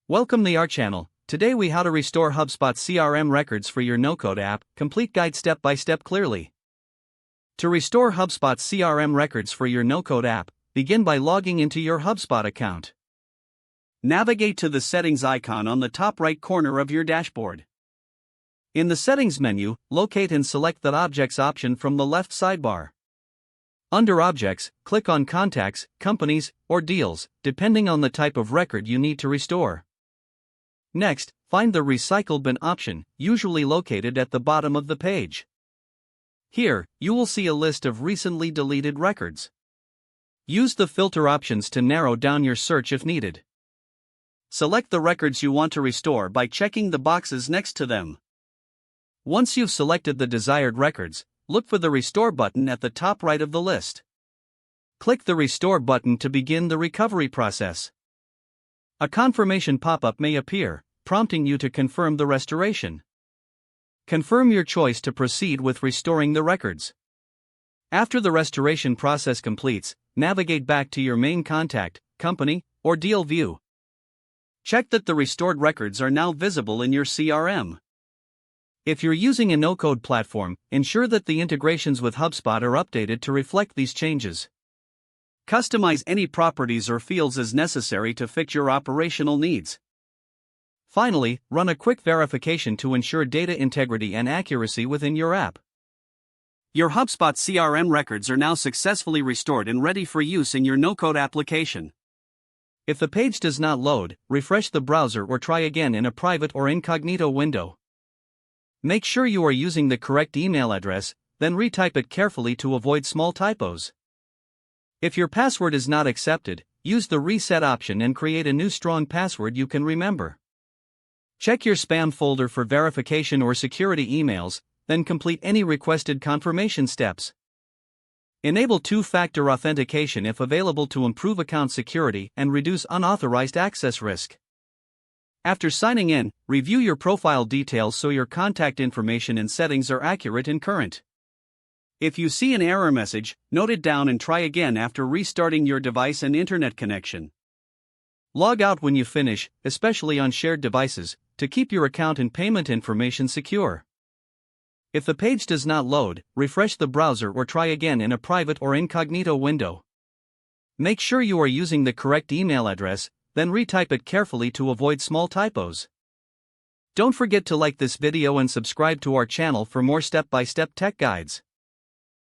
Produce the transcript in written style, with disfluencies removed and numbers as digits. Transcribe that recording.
Welcome to our channel. Today we how to restore HubSpot CRM records for your no-code app, complete guide step by step clearly. To restore HubSpot CRM records for your no-code app, begin by logging into your HubSpot account. Navigate to the settings icon on the top right corner of your dashboard. In the settings menu, locate and select the objects option from the left sidebar. Under Objects, click on Contacts, Companies, or Deals, depending on the type of record you need to restore. Next, find the Recycle Bin option, usually located at the bottom of the page. Here, you will see a list of recently deleted records. Use the filter options to narrow down your search if needed. Select the records you want to restore by checking the boxes next to them. Once you've selected the desired records, look for the Restore button at the top right of the list. Click the Restore button to begin the recovery process. A confirmation pop-up may appear, prompting you to confirm the restoration. Confirm your choice to proceed with restoring the records. After the restoration process completes, navigate back to your main contact, company, or deal view. Check that the restored records are now visible in your CRM. If you're using a no-code platform, ensure that the integrations with HubSpot are updated to reflect these changes. Customize any properties or fields as necessary to fit your operational needs. Finally, run a quick verification to ensure data integrity and accuracy within your app. Your HubSpot CRM records are now successfully restored and ready for use in your no-code application. If the page does not load, refresh the browser or try again in a private or incognito window. Make sure you are using the correct email address, then retype it carefully to avoid small typos. If your password is not accepted, use the reset option and create a new strong password you can remember. Check your spam folder for verification or security emails, then complete any requested confirmation steps. Enable two-factor authentication if available to improve account security and reduce unauthorized access risk. After signing in, review your profile details so your contact information and settings are accurate and current. If you see an error message, note it down and try again after restarting your device and internet connection. Log out when you finish, especially on shared devices, to keep your account and payment information secure. If the page does not load, refresh the browser or try again in a private or incognito window. Make sure you are using the correct email address, then retype it carefully to avoid small typos. Don't forget to like this video and subscribe to our channel for more step-by-step tech guides.